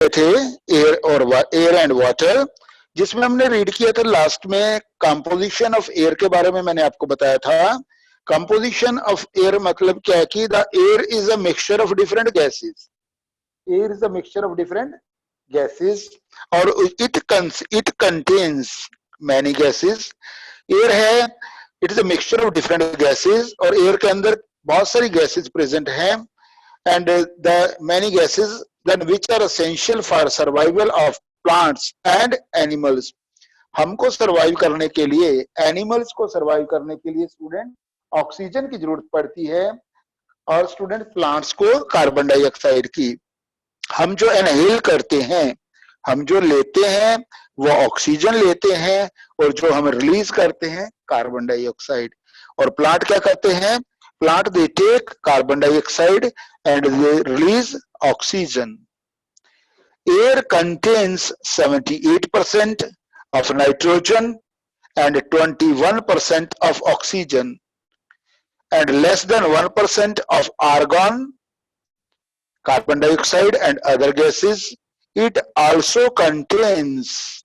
थे air and water, जिसमें हमने रीड किया था लास्ट में कंपोजिशन ऑफ एयर के बारे में मैंने आपको बताया था। कंपोजिशन ऑफ एयर मतलब क्या है कि the air is a mixture of different gases, air is a mixture of different gases और it contains many gases. Air है, it is a mixture of different gases और एयर के अंदर बहुत सारी गैसेस प्रेजेंट हैं and the many gases that which are essential for survival of plants and animals। हमको survive करने के लिए, एनिमल्स को सरवाइव करने के लिए स्टूडेंट ऑक्सीजन की जरूरत पड़ती है और स्टूडेंट प्लांट्स को कार्बन डाइऑक्साइड की। हम जो इनहेल करते हैं, हम जो लेते हैं वो ऑक्सीजन लेते हैं और जो हम रिलीज करते हैं कार्बन डाइऑक्साइड। और प्लांट क्या करते हैं? Plant they take carbon dioxide and they release oxygen. Air contains 78% of nitrogen and 21% of oxygen and less than 1% of argon, carbon dioxide and other gases. It also contains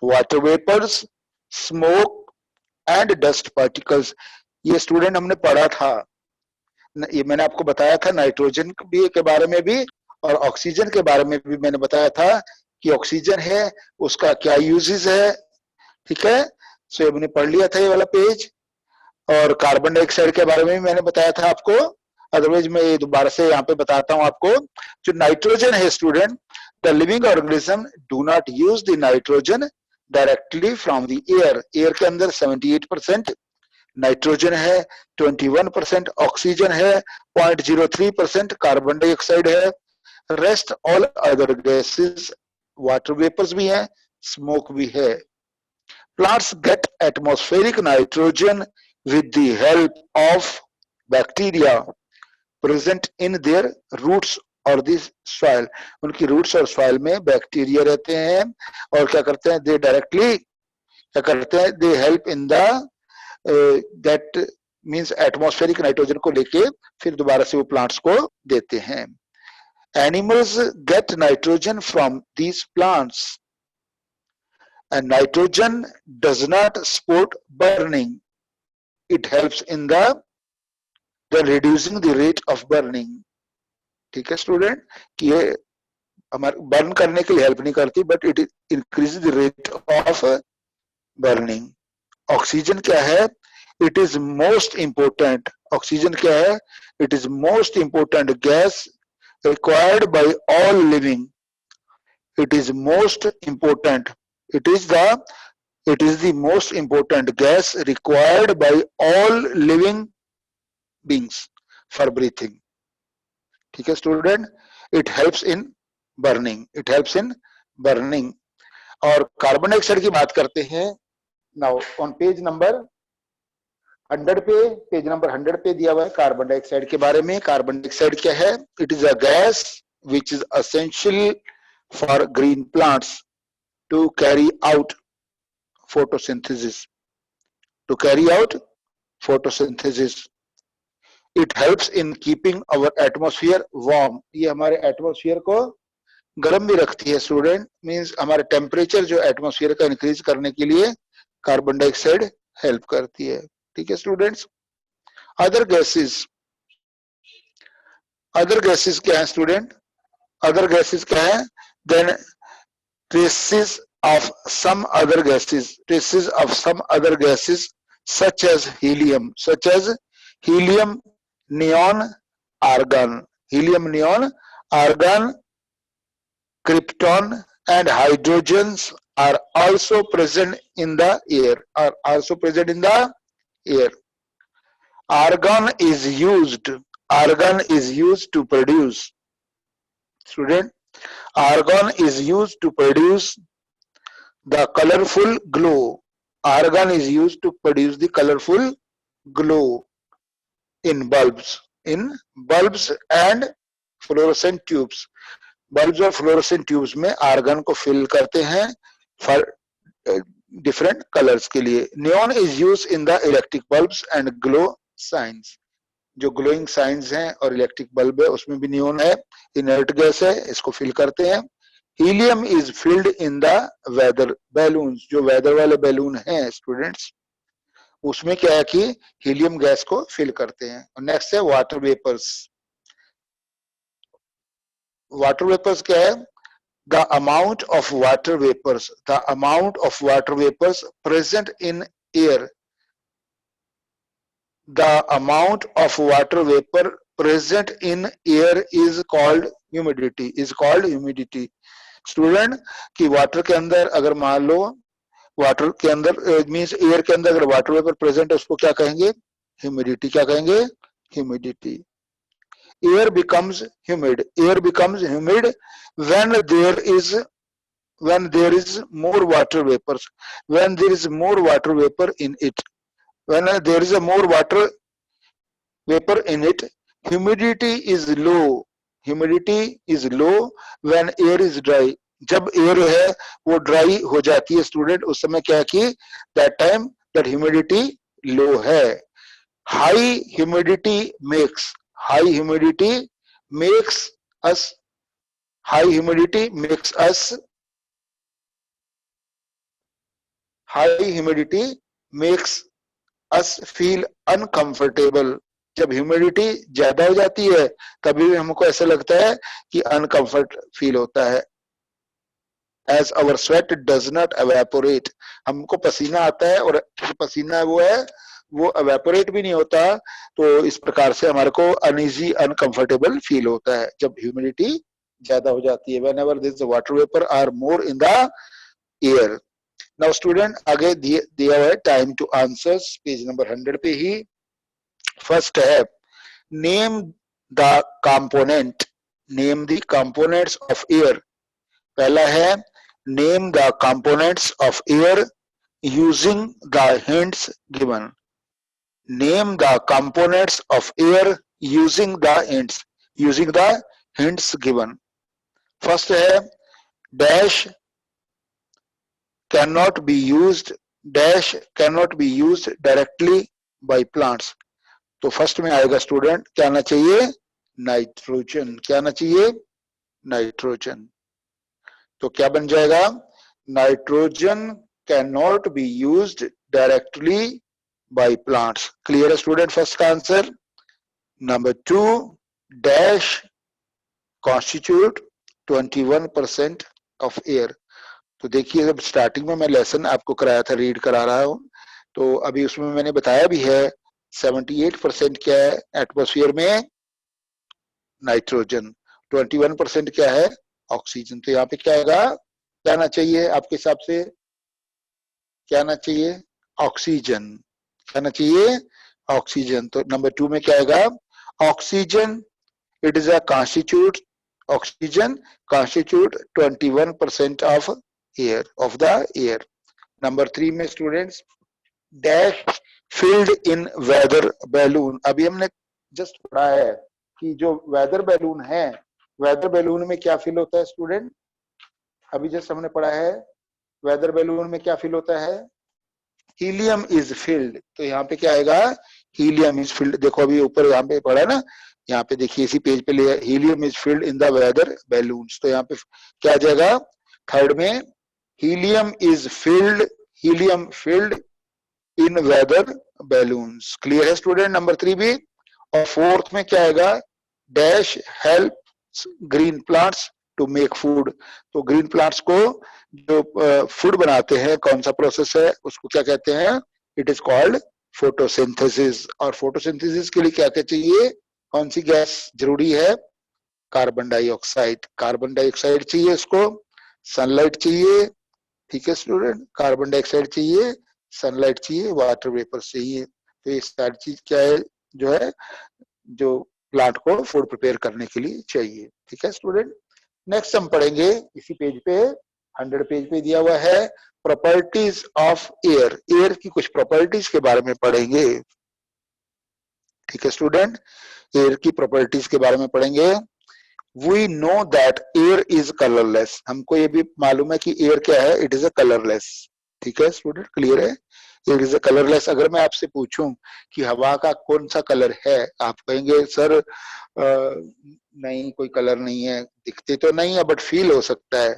water vapors, smoke and dust particles। ये student हमने पढ़ा था, ये मैंने आपको बताया था nitrogen भी के बारे में भी और ऑक्सीजन के बारे में भी मैंने बताया था कि ऑक्सीजन है उसका क्या यूजेस है, ठीक है। सो ये मैंने पढ़ लिया था ये वाला पेज। और कार्बन डाइऑक्साइड के बारे में भी मैंने बताया था आपको, अदरवाइज मैं ये दोबारा से यहाँ पे बताता हूँ आपको। जो नाइट्रोजन है student, the living organism do not use the nitrogen directly from the air. Air के अंदर 78% नाइट्रोजन है, 21% ऑक्सीजन है, 0.03% कार्बन डाइऑक्साइड है, rest all other gases, water vapours भी है, स्मोक भी है। Plants get atmospheric nitrogen with the help of bacteria present in their roots और the soil। उनकी रूट्स और सॉइल में बैक्टीरिया रहते हैं और क्या करते हैं? दे डायरेक्टली क्या करते हैं? They help in the that means atmospheric nitrogen को लेके फिर दोबारा से वो प्लांट्स को देते हैं। Animals gate nitrogen from these plants and nitrogen does not support burning, it helps in the reducing the rate of burning। ठीक है स्टूडेंट, कि ये हमारे बर्न करने के लिए हेल्प नहीं करती but it increase the rate of burning. Oxygen क्या है? It is most important, oxygen क्या है? It is most important gas required by all living. It is most important, it is the most important gas required by all living beings for breathing। ठीक है student, it helps in burning। और carbon dioxide की बात करते हैं। Now on page number 100 पे, page number 100 पे दिया हुआ है कार्बन डाइऑक्साइड के बारे में। कार्बन डाइऑक्साइड क्या है? It is a gas which is essential for green plants to carry out photosynthesis, it helps in keeping our atmosphere warm। ये हमारे एटमॉस्फेयर को गर्म भी रखती है स्टूडेंट, मींस हमारे टेम्परेचर जो एटमॉस्फेयर का इंक्रीज करने के लिए कार्बन डाइऑक्साइड हेल्प करती है। ठीक है स्टूडेंट्स। अदर गैसेस क्या है स्टूडेंट? अदर गैसेस क्या है? Then traces of some other gases such as helium, neon, argon, krypton and hydrogens are also present in the air, Argon is used to produce, student, argon is used to produce the colorful glow। Argon is used to produce the colorful glow in bulbs and fluorescent tubes। bulbs और fluorescent tubes में argon को fill करते हैं for different colors के लिए। neon is used in the electric bulbs and glow signs। जो glowing science हैं और इलेक्ट्रिक बल्ब है उसमें भी नियोन है, इनर्ट गैस है, इसको फिल करते हैं helium is filled in the weather balloon, जो वेदर वाले बैलून हैं स्टूडेंट्स, उसमें क्या है कि हीलियम गैस को फिल करते हैं। नेक्स्ट है वाटर वेपर्स। वाटर वेपर्स क्या है? the amount of water vapors, the amount of water vapors present in air, the amount of water vapor present in air is called humidity, is called humidity। Student कि water के अंदर अगर मान लो water के अंदर means air के अंदर अगर वाटर वेपर प्रेजेंट है उसको क्या कहेंगे? ह्यूमिडिटी। क्या कहेंगे? Humidity. Air becomes humid, air becomes humid when there is when there is more water vapors, when there is more water vapor in it, when there is a more water vapor in it, humidity is low, humidity is low when air is dry। जब air है वो dry हो जाती है student, उस समय क्या कि दैट टाइम दैट ह्यूमिडिटी लो है। High humidity makes, high humidity makes us, high humidity makes us, high humidity makes us feel uncomfortable. जब ह्यूमिडिटी ज्यादा हो जाती है तभी हमको ऐसा लगता है कि अनकंफर्ट फील होता है। As our sweat does not evaporate, हमको पसीना आता है और पसीना वो है वो एवेपोरेट भी नहीं होता, तो इस प्रकार से हमारे को अनईजी अनकंफर्टेबल फील होता है जब ह्यूमिडिटी ज्यादा हो जाती है। Whenever this water vapour are more in the air. Now student आगे दिया हुआ है time to answers, page number 100 पे ही। फर्स्ट है name the component, name the components of air. पहला है name the components of air using the hints given. Name the components of air using the hints, using the hints given. First है dash cannot be used, dash cannot be used directly by plants। तो first में आएगा student क्या आना चाहिए? Nitrogen. क्या आना चाहिए? नाइट्रोजन। तो क्या बन जाएगा? Nitrogen can not be used directly by plants. Clear है स्टूडेंट फर्स्ट का answer. Number 2 dash constitute 21% of air. तो देखिए जब स्टार्टिंग में मैं लेसन आपको कराया था, रीड करा रहा हूं, तो अभी उसमें मैंने बताया भी है 78% क्या है एटमॉस्फेयर में? नाइट्रोजन। 21% क्या है? ऑक्सीजन। तो यहाँ पे क्या आएगा? क्या आना चाहिए आपके हिसाब से? क्या आना चाहिए? ऑक्सीजन। क्या आना चाहिए? ऑक्सीजन। तो नंबर 2 में क्या आएगा? Oxygen it is a constitute, oxygen constitute 21% of air, of the air. Number 3 में students dash filled in weather balloon. अभी हमने जस्ट पढ़ा है कि जो वेदर बैलून है, वेदर बैलून में क्या फील होता है स्टूडेंट? अभी जस्ट हमने पढ़ा है वेदर बैलून में क्या फील होता है? Helium is field. तो यहाँ पे क्या आएगा? Helium is field. देखो अभी ऊपर यहाँ पे पढ़ा ना, यहाँ पे देखिए इसी पेज पे लिया helium is filled in the weather balloons. तो यहाँ पे क्या आ जाएगा? थर्ड में helium is filled, helium filled in weather balloons. Clear है स्टूडेंट नंबर 3 भी। और फोर्थ में क्या आएगा? Dash helps green plants to make food. तो ग्रीन प्लांट्स को जो फूड बनाते हैं कौन सा प्रोसेस है उसको क्या कहते हैं? It is called photosynthesis. और फोटोसिंथेसिस के लिए क्या क्या चाहिए? कौन सी गैस जरूरी है? Carbon dioxide. कार्बन डाइऑक्साइड चाहिए उसको, सनलाइट चाहिए, ठीक है स्टूडेंट, कार्बन डाइऑक्साइड चाहिए, सनलाइट चाहिए, वाटर वेपर चाहिए। तो ये सारी चीज क्या है जो है जो प्लांट को फूड प्रिपेयर करने के लिए चाहिए। ठीक है स्टूडेंट। नेक्स्ट हम पढ़ेंगे इसी पेज पे 100 पेज पे दिया हुआ है प्रॉपर्टीज ऑफ एयर। एयर की कुछ प्रॉपर्टीज के बारे में पढ़ेंगे। ठीक है स्टूडेंट, एयर की प्रॉपर्टीज के बारे में पढ़ेंगे। We know that air is colourless. हमको ये भी मालूम है कि एयर क्या है? It is a colourless. ठीक है स्टूडेंट, क्लियर है? Air is a colourless. अगर मैं आपसे पूछूं कि हवा का कौन सा कलर है, आप कहेंगे सर नहीं कोई कलर नहीं है, दिखते तो नहीं है बट फील हो सकता है।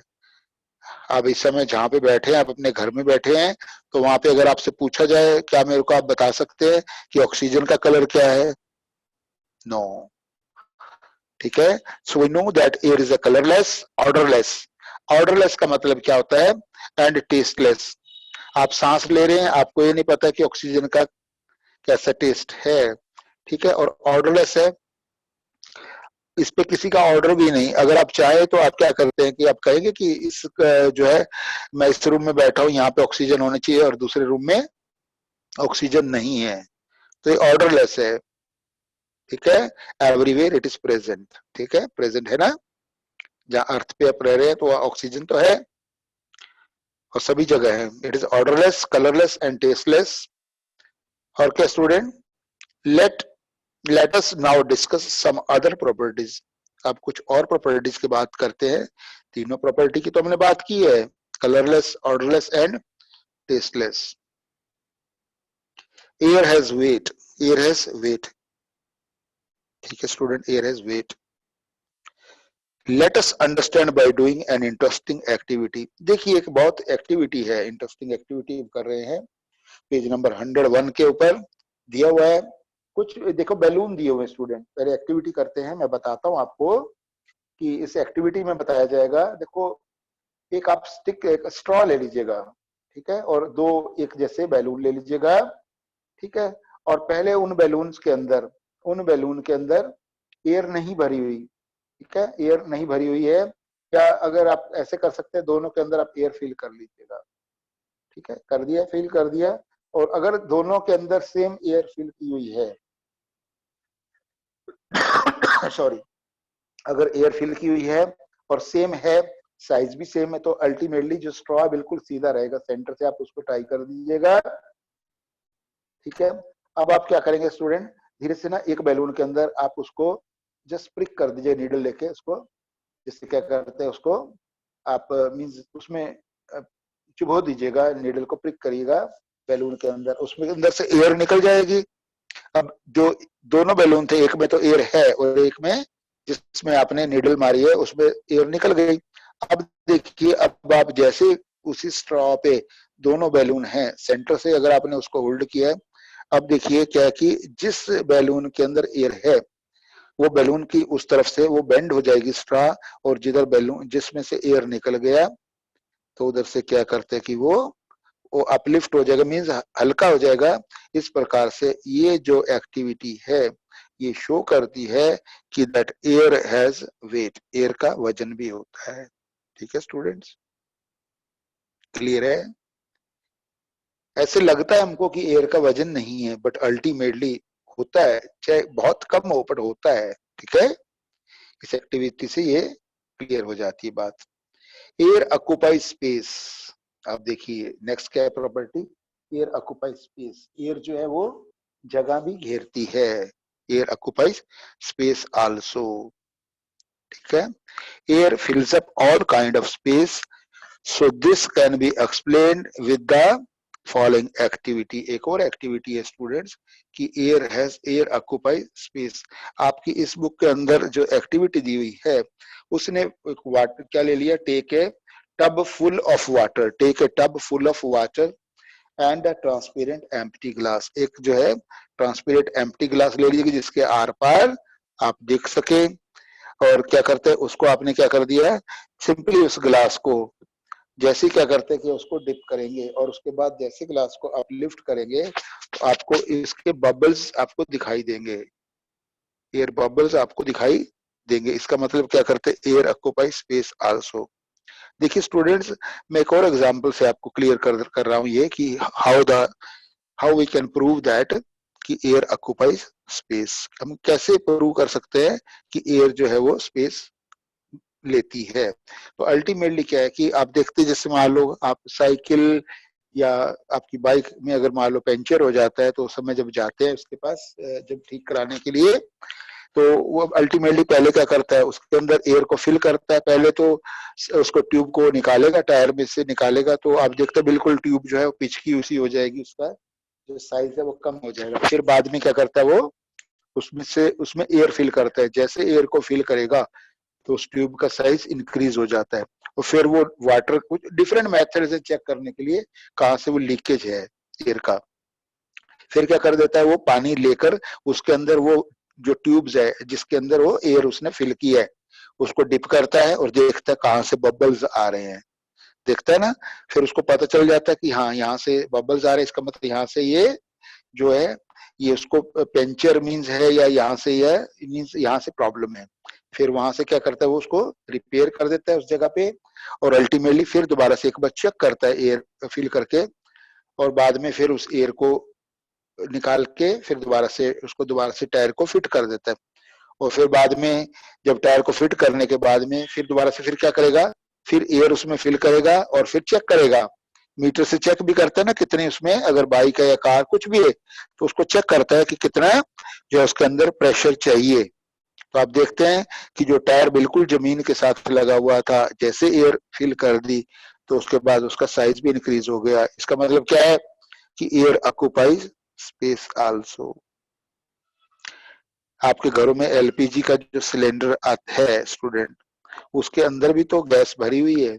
आप इस समय जहाँ पे बैठे हैं, आप अपने घर में बैठे हैं, तो वहां पे अगर आपसे पूछा जाए, क्या मेरे को आप बता सकते हैं कि ऑक्सीजन का कलर क्या है? नो। ठीक है, so we know that air is a colourless, odourless. Odourless का मतलब क्या होता है? And tasteless. आप सांस ले रहे हैं, आपको ये नहीं पता कि ऑक्सीजन का कैसा टेस्ट है। ठीक है, और ऑर्डरलेस है, इस पे किसी का ऑर्डर भी नहीं। अगर आप चाहे तो आप क्या करते हैं कि आप कहेंगे कि इस जो है, मैं इस रूम में बैठा हूं, यहाँ पे ऑक्सीजन होना चाहिए और दूसरे रूम में ऑक्सीजन नहीं है, तो ये ऑर्डरलेस है। ठीक है, एवरीवेयर इट इज प्रेजेंट। ठीक है, प्रेजेंट है ना, जहाँ अर्थ पे आप रह रहे हैं तो ऑक्सीजन तो है और सभी जगह है। It is odourless, colourless and tasteless. और क्या student? Let let us now discuss some other properties. अब कुछ और प्रॉपर्टीज की बात करते हैं। तीनों प्रॉपर्टी की तो हमने बात की है, colourless, odourless and tasteless. Air has weight, air has weight. ठीक है student, air has weight. Let us understand by doing an interesting activity. देखिए एक बहुत एक्टिविटी है, इंटरेस्टिंग एक्टिविटी कर रहे हैं। पेज नंबर 101 के ऊपर दिया हुआ है कुछ। देखो बैलून दिए हुए स्टूडेंट, पहले एक्टिविटी करते हैं। मैं बताता हूँ आपको कि इस एक्टिविटी में बताया जाएगा। देखो, एक आप स्टिक, एक स्ट्रॉ ले लीजिएगा, ठीक है, और दो एक जैसे बैलून ले लीजिएगा। ठीक है, और पहले उन बैलून के अंदर एयर नहीं भरी हुई, ठीक है, एयर नहीं भरी हुई है, या अगर आप ऐसे कर सकते हैं, दोनों के अंदर आप एयर फिल कर लीजिएगा। ठीक है, कर दिया, फिल कर दिया। और अगर दोनों के अंदर सेम एयर फिल की हुई है सॉरी, अगर एयर फिल की हुई है और सेम है, साइज भी सेम है, तो अल्टीमेटली जो स्ट्रॉ बिल्कुल सीधा रहेगा, सेंटर से आप उसको टाई कर दीजिएगा। ठीक है, अब आप क्या करेंगे स्टूडेंट, धीरे से ना एक बैलून के अंदर आप उसको जस्ट प्रिक कर दीजिए नीडल लेके उसको। जिससे क्या करते हैं, उसको आप मींस उसमें चुभो दीजिएगा, नीडल को प्रिक करिएगा बैलून के अंदर, उसमें अंदर से एयर निकल जाएगी। अब जो दोनों बैलून थे, एक में तो एयर है और एक में जिसमें आपने नीडल मारी है उसमें एयर निकल गई। अब देखिए, अब आप जैसे उसी स्ट्रॉ पे दोनों बैलून हैं, सेंटर से अगर आपने उसको होल्ड किया है, अब देखिए क्या है कि जिस बैलून के अंदर एयर है, वो बैलून की उस तरफ से वो बेंड हो जाएगी स्ट्रॉ, और जिधर बैलून जिसमें से एयर निकल गया, तो उधर से क्या करते हैं कि वो अपलिफ्ट हो जाएगा, मीन्स हल्का हो जाएगा। इस प्रकार से ये जो एक्टिविटी है, ये शो करती है कि that air has weight, air का वजन भी होता है। ठीक है स्टूडेंट्स, क्लियर है? ऐसे लगता है हमको कि एयर का वजन नहीं है, बट अल्टीमेटली होता है, चाहे बहुत कम हो पर होता है। ठीक है, इस एक्टिविटी से ये क्लियर हो जाती है बात। Air occupy space. आप देखिए नेक्स्ट क्या है property, air occupy space. Air जो है वो जगह भी घेरती है, एयर ऑक्यूपाइज स्पेस आल्सो। ठीक है, air फिल्स up all kind of space, so this can be explained with the following activity. एक और एक्टिविटी है स्टूडेंट्स कि एयर ऑक्यूपाई स्पेस। आपकी इस बुक के अंदर जो एक्टिविटी दी हुई है, उसने एक वाटर क्या ले लिया, take a tub full of water, take a tub full of water and a transparent empty glass. एक जो है ट्रांसपेरेंट एम्प्टी ग्लास ले लीजिए जिसके आर पार आप देख सके। और क्या करते हैं, उसको आपने क्या कर दिया, सिंपली उस ग्लास को जैसे क्या करते हैं कि उसको डिप करेंगे, और उसके बाद जैसे ग्लास को आप लिफ्ट करेंगे तो आपको इसके बबल्स आपको दिखाई देंगे, एयर बबल्स आपको दिखाई देंगे। इसका मतलब क्या करते हैं, एयर ऑक्यूपाई स्पेस आल्सो। देखिए स्टूडेंट्स, मैं एक और एग्जांपल से आपको क्लियर कर रहा हूं ये कि how we can prove that कि एयर ऑक्यूपाइज स्पेस। हम कैसे प्रूव कर सकते हैं कि एयर जो है वो स्पेस लेती है। तो अल्टीमेटली क्या है कि आप देखते, जैसे मान लो आप साइकिल या आपकी बाइक में अगर मान लो पंचर हो जाता है, तो उस समय जब जाते हैं उसके पास जब ठीक कराने के लिए, तो वो अल्टीमेटली पहले क्या करता है, उसके अंदर एयर को फिल करता है। पहले तो उसको ट्यूब को निकालेगा, टायर में से निकालेगा, तो आप देखते हैं बिल्कुल ट्यूब जो है वो पिचकी उसी हो जाएगी, उसका जो साइज है वो कम हो जाएगा। फिर बाद में क्या करता है वो उसमें एयर फिल करता है। जैसे एयर को फिल करेगा तो उस ट्यूब का साइज इंक्रीज हो जाता है, और फिर वो वाटर कुछ डिफरेंट मेथड से चेक करने के लिए कहाँ से वो लीकेज है एयर का, फिर क्या कर देता है वो पानी लेकर उसके अंदर वो जो ट्यूब्स है जिसके अंदर वो एयर उसने फिल किया है उसको डिप करता है और देखता है कहाँ से बबल्स आ रहे हैं, देखता है ना, फिर उसको पता चल जाता है कि हाँ यहाँ से बबल्स आ रहे हैं, इसका मतलब यहाँ से ये जो है ये उसको पेंचर मींस है या यहाँ से ये मींस यहाँ से प्रॉब्लम है, फिर वहां से क्या करता है वो उसको रिपेयर कर देता है उस जगह पे और अल्टीमेटली फिर दोबारा से एक बार चेक करता है एयर फिल करके और बाद में फिर उस एयर को निकाल के फिर दोबारा से उसको दोबारा से टायर को फिट कर देता है और फिर बाद में जब टायर को फिट करने के बाद में फिर दोबारा से फिर क्या करेगा, फिर एयर उसमें फिल करेगा और फिर चेक करेगा, मीटर से चेक भी करता है ना कितने उसमें अगर बाइक है या कार कुछ भी है तो उसको चेक करता है कि कितना जो है उसके अंदर प्रेशर चाहिए। तो आप देखते हैं कि जो टायर बिल्कुल जमीन के साथ लगा हुआ था जैसे एयर फिल कर दी तो उसके बाद उसका साइज भी इंक्रीज हो गया, इसका मतलब क्या है कि एयर ऑक्यूपाइज स्पेस आल्सो। आपके घरों में एलपीजी का जो सिलेंडर है स्टूडेंट उसके अंदर भी तो गैस भरी हुई है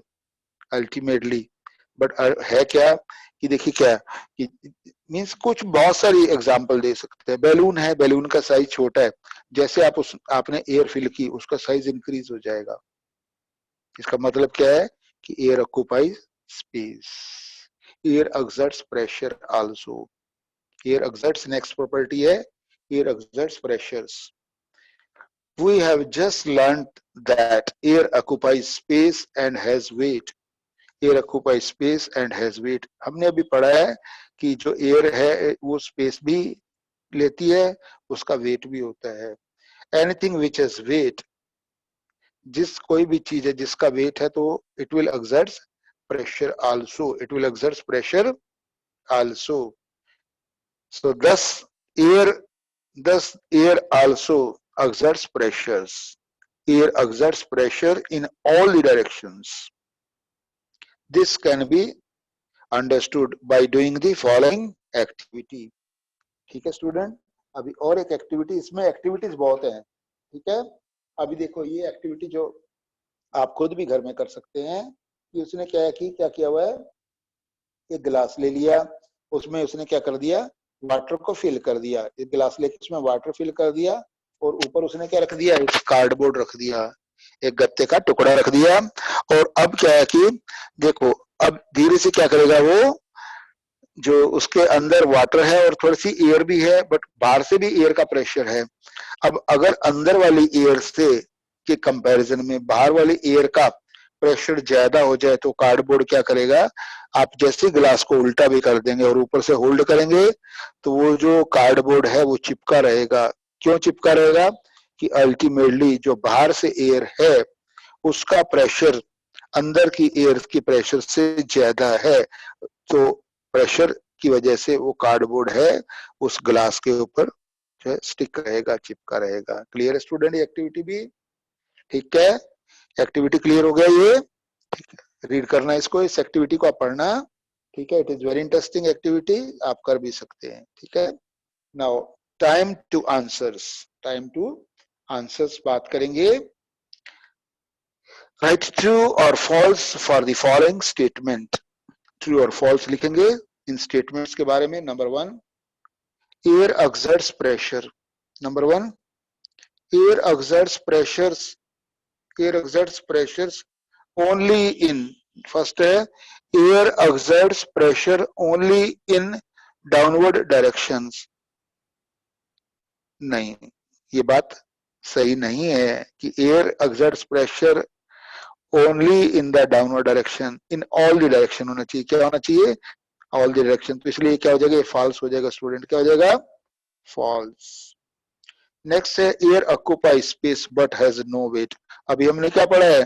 अल्टीमेटली, बट है क्या कि देखिए क्या कि मींस कुछ बहुत सारी एग्जांपल दे सकते हैं, बैलून है, बैलून का साइज छोटा है, जैसे आप आपने एयर फिल की उसका साइज इंक्रीज हो जाएगा, इसका मतलब क्या है कि air occupies space, air exerts pressure also, air exerts next property है air exerts pressures. We have just learned that air occupies space and has weight. Air occupies space and has weight. हमने अभी पढ़ा है कि जो air है वो space भी लेती है उसका वेट भी होता है। Anything which has weight, जिस कोई भी चीज है जिसका वेट है तो it will exert pressure also. It will exert pressure also. So thus air also exerts pressures. Air exerts pressure in all the directions. This can be understood by doing the following activity. ठीक है student, अभी और एक activity, इसमें activities बहुत हैं, ठीक है। अभी देखो ये एक्टिविटी जो आप खुद भी घर में कर सकते हैं कि उसने क्या किया हुआ है, एक गिलास ले लिया, उसमें उसने क्या कर दिया, वाटर को फिल कर दिया, एक गिलास लेके उसमें वाटर फिल कर दिया और ऊपर उसने क्या रख दिया, एक कार्डबोर्ड रख दिया, एक गत्ते का टुकड़ा रख दिया और अब क्या है कि देखो अब धीरे से क्या करेगा वो, जो उसके अंदर वाटर है और थोड़ी सी एयर भी है बट बाहर से भी एयर का प्रेशर है। अब अगर अंदर वाली एयर से के कंपैरिजन में बाहर वाली एयर का प्रेशर ज्यादा हो जाए तो कार्डबोर्ड क्या करेगा, आप जैसे गिलास को उल्टा भी कर देंगे और ऊपर से होल्ड करेंगे तो वो जो कार्डबोर्ड है वो चिपका रहेगा। क्यों चिपका रहेगा कि अल्टीमेटली जो बाहर से एयर है उसका प्रेशर अंदर की एयर की प्रेशर से ज्यादा है, तो प्रेशर की वजह से वो कार्डबोर्ड है उस ग्लास के ऊपर जो है स्टिक रहेगा, चिपका रहेगा। क्लियर स्टूडेंट एक्टिविटी भी, ठीक है, एक्टिविटी क्लियर हो गया ये, ठीक है, रीड करना इसको, इस एक्टिविटी को आप पढ़ना, ठीक है, it is very interesting activity, आप कर भी सकते हैं, ठीक है। Now time to answers, time to answers बात करेंगे। राइट ट्रू और false for the following statement, true और फॉल्स लिखेंगे इन स्टेटमेंट्स के बारे में। Number 1, air exerts pressure, number 1, air exerts pressures, air exerts pressures only in, first है air exerts pressure only in downward directions, नहीं, ये बात सही नहीं है कि air exerts pressure only in the downward direction, in all the direction होना चाहिए। क्या होना चाहिए, ऑल द डायरेक्शन, तो इसलिए क्या हो जाएगा, फॉल्स हो जाएगा स्टूडेंट, क्या हो जाएगा, फॉल्स। नेक्स्ट है air occupy space but has no weight, अभी हमने क्या पढ़ा है,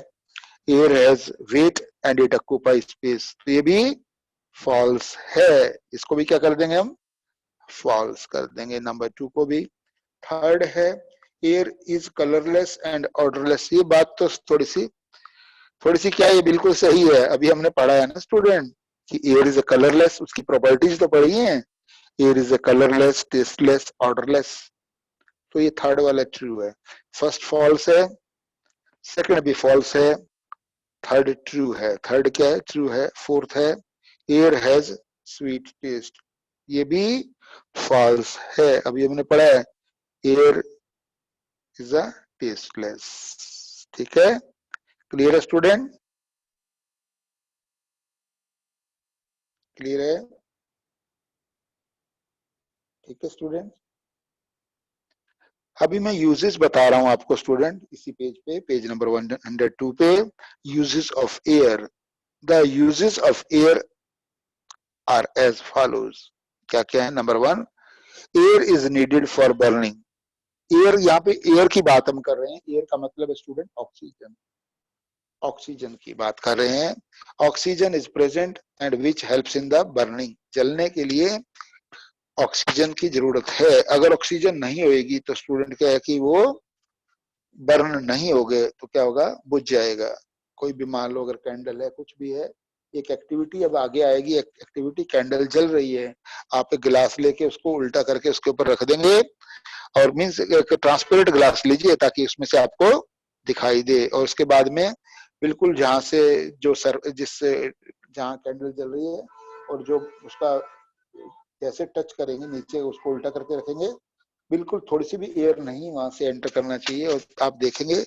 air has weight and it occupy space, तो ये भी फॉल्स है, इसको भी क्या कर देंगे हम, फॉल्स कर देंगे, नंबर 2 को भी। थर्ड है air is colourless and odourless, ये बात तो थोड़ी सी क्या, ये बिल्कुल सही है, अभी हमने पढ़ा है ना स्टूडेंट कि एयर इज ए कलरलेस, उसकी प्रॉपर्टीज तो पढ़ी हैं, air is a colourless, tasteless, odourless, तो ये थर्ड वाला ट्रू है। फर्स्ट फॉल्स है, सेकंड भी फॉल्स है, थर्ड ट्रू है, थर्ड क्या है, ट्रू है। फोर्थ है एयर हैज स्वीट टेस्ट, ये भी फॉल्स है। अभी हमने पढ़ा है एयर इज अ टेस्टलेस, ठीक है। क्लियर है स्टूडेंट, क्लियर है, ठीक है स्टूडेंट। अभी मैं यूजेस बता रहा हूं आपको स्टूडेंट, इसी पेज पे, पेज नंबर 102 पे, uses of air. The uses of air are as follows. क्या क्या है? Number one, air is needed for burning. Air, यहाँ पे एयर की बात हम कर रहे हैं, एयर का मतलब है स्टूडेंट ऑक्सीजन, ऑक्सीजन की बात कर रहे हैं। Oxygen is present and which helps in the burning, जलने के लिए ऑक्सीजन की जरूरत है। अगर ऑक्सीजन नहीं होगी तो स्टूडेंट क्या है कि वो बर्न नहीं हो गए तो क्या होगा, बुझ जाएगा। कोई भी मान लो अगर कैंडल है, कुछ भी है, एक एक्टिविटी अब आगे आएगी, एक एक्टिविटी कैंडल जल रही है, आप एक गिलास लेके उसको उल्टा करके उसके ऊपर रख देंगे, और मीन्स एक ट्रांसपेरेंट ग्लास लीजिए ताकि उसमें से आपको दिखाई दे, और उसके बाद में बिल्कुल जहां से जो सर जिससे जहां कैंडल जल रही है और जो उसका जैसे टच करेंगे नीचे, उसको उल्टा करके रखेंगे, बिल्कुल थोड़ी सी भी एयर नहीं वहां से एंटर करना चाहिए, और आप देखेंगे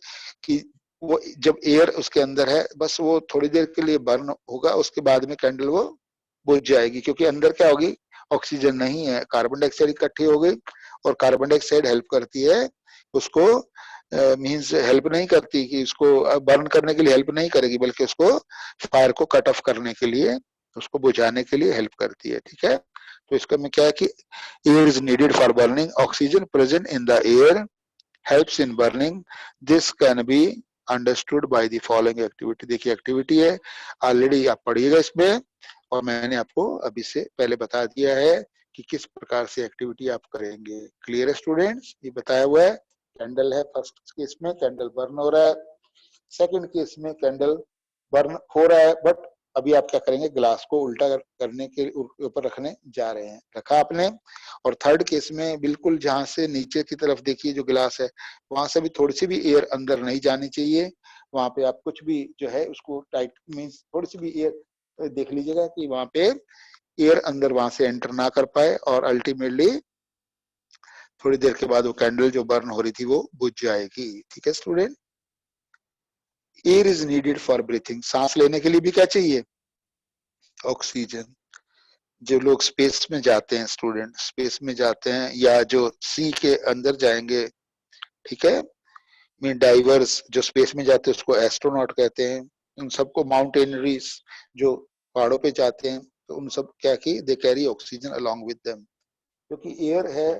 कि वो जब एयर उसके अंदर है, बस वो थोड़ी देर के लिए बर्न होगा, उसके बाद में कैंडल वो बुझ जाएगी, क्योंकि अंदर क्या होगी, ऑक्सीजन नहीं है, कार्बन डाइऑक्साइड इकट्ठी हो गई, और कार्बन डाइऑक्साइड हेल्प करती है उसको, मीन्स हेल्प नहीं करती कि उसको बर्न करने के लिए हेल्प नहीं करेगी, बल्कि उसको फायर को कट ऑफ करने के लिए, उसको बुझाने के लिए हेल्प करती है, ठीक है। तो इसका में क्या है कि air is needed for burning, oxygen present in the air helps in burning, this can be understood by the following activity. देखिए एक्टिविटी है, ऑलरेडी आप पढ़िएगा इसमें, और मैंने आपको अभी से पहले बता दिया है कि किस प्रकार से एक्टिविटी आप करेंगे। क्लियर है स्टूडेंट्स, ये बताया हुआ है। कैंडल है, फर्स्ट केस में कैंडल बर्न हो रहा है, सेकंड केस में कैंडल बर्न हो रहा है, बट अभी आप क्या करेंगे, ग्लास को उल्टा करने के ऊपर रखने जा रहे हैं, रखा आपने। और थर्ड केस में बिल्कुल जहां से नीचे की तरफ देखिए जो गिलास है, वहां से भी थोड़ी सी भी एयर अंदर नहीं जानी चाहिए, वहां पे आप कुछ भी जो है उसको टाइट, मीन्स थोड़ी सी भी एयर देख लीजिएगा कि वहां पे एयर अंदर वहां से एंटर ना कर पाए, और अल्टीमेटली थोड़ी देर के बाद वो कैंडल जो बर्न हो रही थी वो बुझ जाएगी, ठीक है student. Air is needed for breathing, सांस लेने के लिए भी क्या चाहिए, ऑक्सीजन। जो लोग स्पेस में जाते हैं स्टूडेंट, स्पेस में जाते हैं, या जो सी के अंदर जाएंगे, ठीक है, मीन डाइवर्स जो स्पेस में जाते हैं उसको एस्ट्रोनॉट कहते हैं। उन सबको माउंटेनरीज जो पहाड़ों पे जाते हैं, तो उन सब क्या की they carry oxygen along with them, क्योंकि एयर है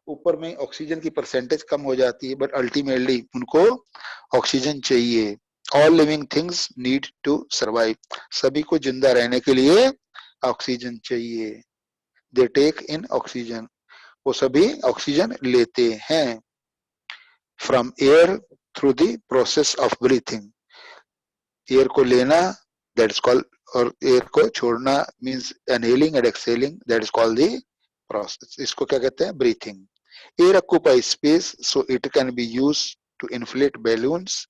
ऊपर में, ऑक्सीजन की परसेंटेज कम हो जाती है, बट अल्टीमेटली उनको ऑक्सीजन चाहिए। All living things need to survive, सभी को जिंदा रहने के लिए ऑक्सीजन चाहिए। दे टेक इन ऑक्सीजन, वो सभी ऑक्सीजन लेते हैं from air through the process of breathing. Air को लेना दैट इज कॉल्ड, और एयर को छोड़ना means inhaling and exhaling, that is called the process. इसको क्या कहते हैं, breathing. Air occupies space so it can be use to inflate balloons,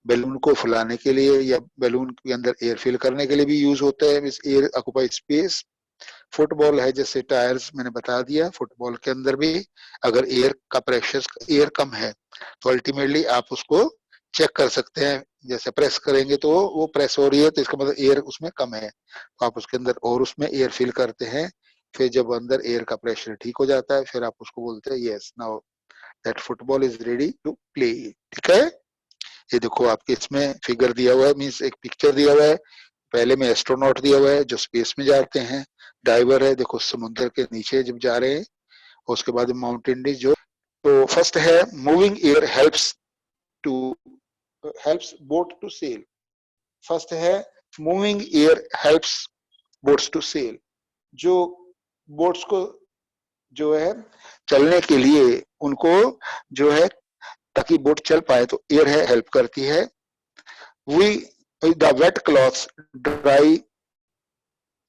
balloon को फुलाने के लिए या बैलून के अंदर एयर फिल करने के लिए भी यूज होता है, means air occupies space. Football है जैसे टायर्स, मैंने बता दिया, फुटबॉल के अंदर भी अगर एयर का प्रेशर, एयर कम है, तो अल्टीमेटली आप उसको चेक कर सकते हैं, जैसे प्रेस करेंगे तो वो प्रेस हो रही है, तो इसका मतलब एयर उसमें कम है, तो आप उसके अंदर और उसमें एयर फिल करते हैं, फिर जब अंदर एयर का प्रेशर ठीक हो जाता है, फिर आप उसको बोलते हैं yes now that football is ready to play, ठीक है। ये देखो आपके इसमें फिगर दिया हुआ है, मीन्स एक पिक्चर दिया हुआ है, पहले में एस्ट्रोनॉट दिया हुआ है जो स्पेस में जाते हैं, डाइवर है देखो समुद्र के नीचे जब जा रहे हैं, उसके बाद माउंटेन जो, तो फर्स्ट है moving air helps to, helps boat to sail. First है moving air helps boats to sail, जो बोट्स को जो है चलने के लिए उनको जो है, ताकि बोट चल पाए तो एयर है हेल्प करती है। We the wet clothes dry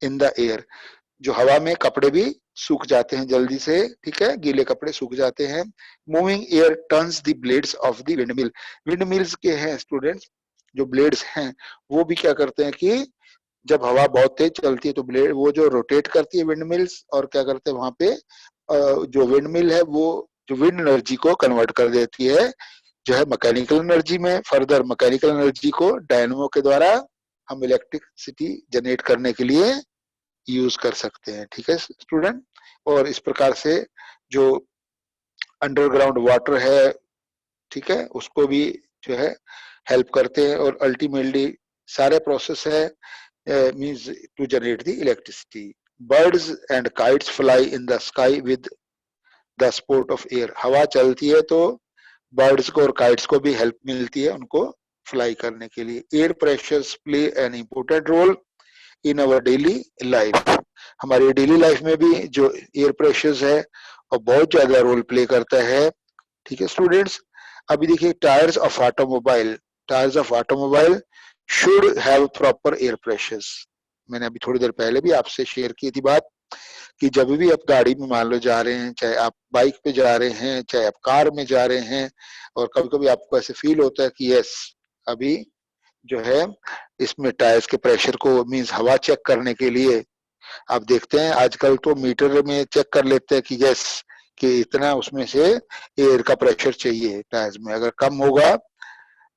in the air, जो हवा में कपड़े भी सूख जाते हैं जल्दी से, ठीक है, गीले कपड़े सूख जाते हैं। Moving air turns the blades of the windmill, windmills के हैं स्टूडेंट्स, जो ब्लेड्स हैं वो भी क्या करते हैं कि जब हवा बहुत तेज चलती है तो ब्लेड वो जो रोटेट करती है विंड मिल्स, और क्या करते हैं वहां पे जो विंड मिल है वो जो विंड एनर्जी को कन्वर्ट कर देती है जो है मैकेनिकल एनर्जी में। फर्दर मैकेनिकल एनर्जी को डायनेमो के द्वारा हम इलेक्ट्रिसिटी जनरेट करने के लिए यूज कर सकते हैं। ठीक है स्टूडेंट, और इस प्रकार से जो अंडरग्राउंड वाटर है, ठीक है, उसको भी जो है हेल्प करते हैं, और अल्टीमेटली सारे प्रोसेस है means to generate the electricity. Birds and kites fly in the sky with the support of air. हवा चलती है तो बर्ड्स को और काइट्स को भी हेल्प मिलती है उनको फ्लाई करने के लिए। Air pressures play an important role in our daily life. हमारी डेली लाइफ में भी जो एयर प्रेशर्स है और बहुत ज्यादा रोल प्ले करता है। ठीक है स्टूडेंट्स, अभी देखिए tyres of automobile should have proper air pressures. मैंने अभी थोड़ी देर पहले भी आपसे शेयर की थी बात कि जब भी आप गाड़ी में मान लो जा रहे हैं, चाहे आप बाइक पे जा रहे हैं, चाहे आप कार में जा रहे हैं, और कभी कभी आपको ऐसे फील होता है कि यस अभी जो है इसमें टायर्स के प्रेशर को मींस हवा चेक करने के लिए आप देखते हैं आजकल तो मीटर में चेक कर लेते हैं कि यस कि इतना उसमें से एयर का प्रेशर चाहिए टायर्स में। अगर कम होगा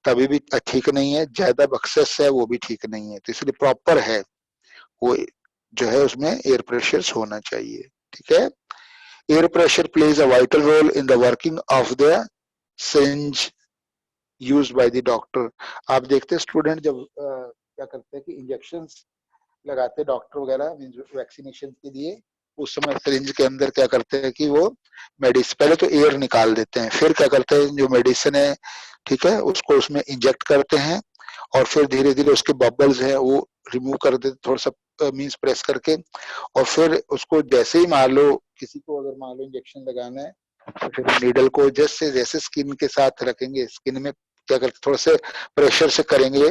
तभी भी ठीक नहीं है, ज्यादा एक्सेस है वो भी ठीक नहीं है, तो इसलिए प्रॉपर है वो जो है उसमें एयर प्रेशर होना चाहिए। ठीक है, air pressure plays a vital role in the working of the syringe used by the doctor. आप देखते हैं स्टूडेंट जब क्या करते हैं कि इंजेक्शंस लगाते हैं डॉक्टर वगैरह वैक्सीनेशन के लिए, उस समय सिरिंज के अंदर क्या करते हैं कि वो मेडिसिन पहले तो एयर निकाल देते हैं, फिर क्या करते हैं जो मेडिसिन है ठीक है उसको उसमें इंजेक्ट करते हैं, और फिर धीरे धीरे उसके बबल्स हैं वो रिमूव कर देते थोड़ा सा मींस प्रेस करके, और फिर उसको जैसे ही मान लो किसी को अगर मान लो इंजेक्शन लगाना है तो फिर नीडल को जैसे स्किन के साथ रखेंगे, स्किन में क्या करते थोड़ा से प्रेशर से करेंगे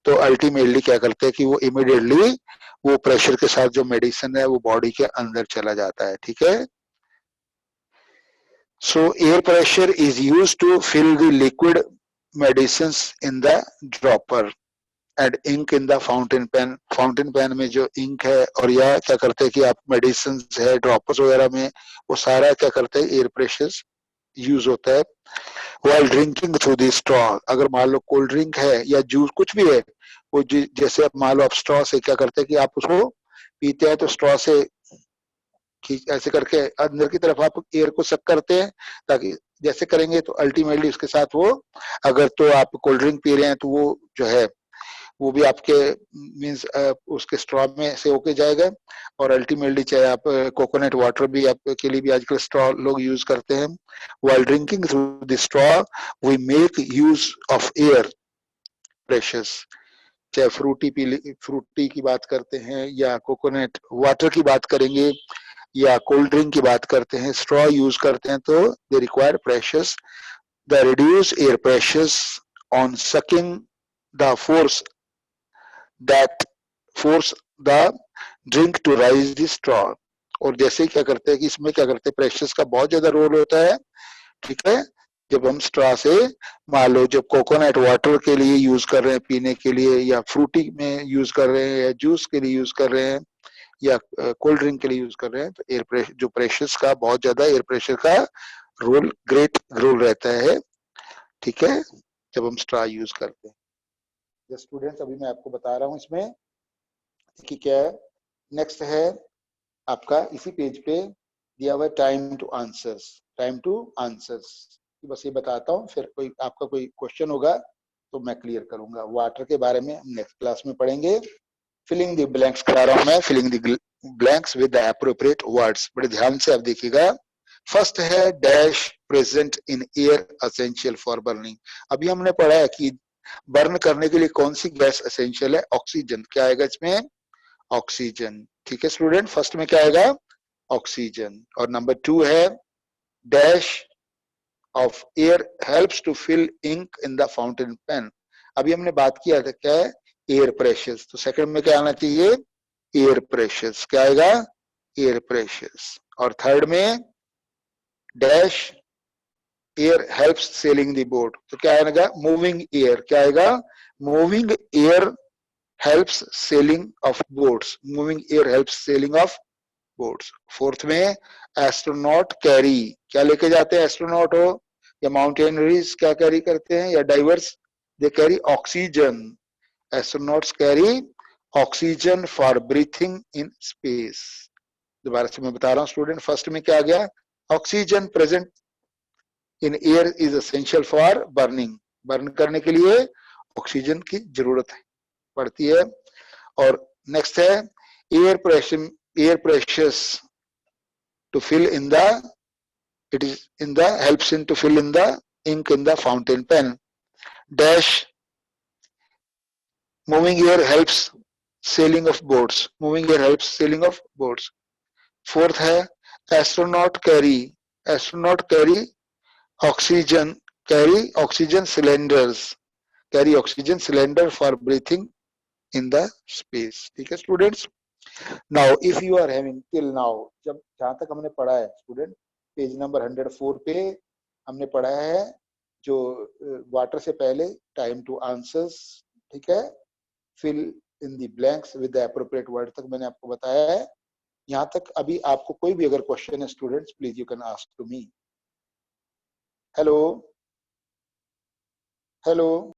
तो अल्टीमेटली क्या करते हैं कि वो इमीडिएटली वो प्रेशर के साथ जो मेडिसिन है वो बॉडी के अंदर चला जाता है। ठीक है, so air pressure is used to fill the liquid medicines in the dropper and ink in the fountain pen. Fountain pen में जो इंक है और या क्या करते हैं कि आप मेडिसिन है ड्रॉपर्स वगैरह में वो सारा क्या करते हैं एयर प्रेशर यूज होता है। while drinking through the straw, अगर मान लो कोल्ड ड्रिंक है या जूस कुछ भी है वो जैसे आप मान लो आप स्ट्रॉ से क्या करते हैं कि आप उसको पीते हैं तो स्ट्रॉ से ऐसे करके अंदर की तरफ आप एयर को सक करते हैं, ताकि जैसे करेंगे तो अल्टीमेटली उसके साथ वो अगर तो आप कोल्ड ड्रिंक पी रहे हैं तो वो जो है वो भी आपके मींस उसके स्ट्रॉ में से होके जाएगा, और अल्टीमेटली चाहे आप कोकोनट वाटर भी आपके लिए भी आजकल स्ट्रॉ लोग यूज करते हैं। while drinking through the straw we make use of air pressures. चाहे फ्रूटी की बात करते हैं या कोकोनट वाटर की बात करेंगे या कोल्ड ड्रिंक की बात करते हैं, स्ट्रॉ यूज करते हैं तो they require pressures the reduce air pressures on sucking the force that force the drink to rise the straw। और जैसे क्या करते हैं कि इसमें क्या करते हैं प्रेशर्स का बहुत ज्यादा रोल होता है। ठीक है, जब हम स्ट्रॉ से मान लो जब कोकोनट वाटर के लिए यूज कर रहे हैं पीने के लिए, या फ्रूटी में यूज कर रहे हैं, या जूस के लिए यूज कर रहे हैं, या कोल्ड ड्रिंक के लिए यूज कर रहे हैं, तो एयर प्रेशर जो प्रेशर्स का बहुत ज्यादा एयर प्रेशर का रोल ग्रेट रोल रहता है। ठीक है, जब हम स्ट्रॉ यूज करते हैं। स्टूडेंट्स अभी मैं आपको बता रहा हूँ इसमें कि क्या है। नेक्स्ट है आपका इसी पेज पे दिया हुआ टाइम टू आंसर्स। बस ये बताता हूँ, फिर कोई आपका कोई क्वेश्चन होगा तो मैं क्लियर करूंगा। वाटर के बारे में नेक्स्ट क्लास में पढ़ेंगे। फिलिंग द ब्लैंक्स करा रहा हूं मैं, filling the blanks with the appropriate words. बड़े ध्यान से आप देखिएगा। फर्स्ट है dash present in air essential for burning. अभी हमने पढ़ा है कि बर्न करने के लिए कौन सी गैस एसेंशियल है, ऑक्सीजन। क्या आएगा इसमें, ऑक्सीजन। ठीक है स्टूडेंट, फर्स्ट में क्या आएगा, ऑक्सीजन। और नंबर 2 है dash of air helps to fill ink in the fountain pen. अभी हमने बात किया था क्या है, एयर प्रेशर्स, तो सेकंड में क्या आना चाहिए, एयर प्रेशर्स। क्या आएगा, एयर प्रेशर्स। और थर्ड में dash air helps selling the boat, तो क्या आएगा, मूविंग एयर। क्या आएगा, moving air helps selling of boats, moving air helps selling of boats. Fourth में एस्ट्रोनॉट कैरी, क्या लेके जाते हैं एस्ट्रोनॉट हो या माउंटेनरीज, क्या कैरी करते हैं, या diverse, they carry oxygen. Astronauts carry oxygen for breathing in space. दोबारा से मैं बता रहा हूं स्टूडेंट, फर्स्ट में क्या आ गया, oxygen present in air is essential for burning, burn करने के लिए ऑक्सीजन की जरूरत पड़ती है। और नेक्स्ट है air pressures to fill in the, it is in the helps in to fill in the ink in the fountain pen. Dash, moving air helps sailing of boats, moving air helps sailing of boats. Fourth है astronaut carry oxygen, carry oxygen cylinders, carry oxygen cylinder for breathing in the space। ठीक है students. Now if you are having till now, जब जहां तक हमने पढ़ा है student, page number 104 पे हमने पढ़ा है जो वाटर से पहले टाइम टू आंसर्स, ठीक है, fill in the blanks with the appropriate word तक मैंने आपको बताया है। यहाँ तक अभी आपको कोई भी अगर क्वेश्चन है students, please you can ask to me. Hello hello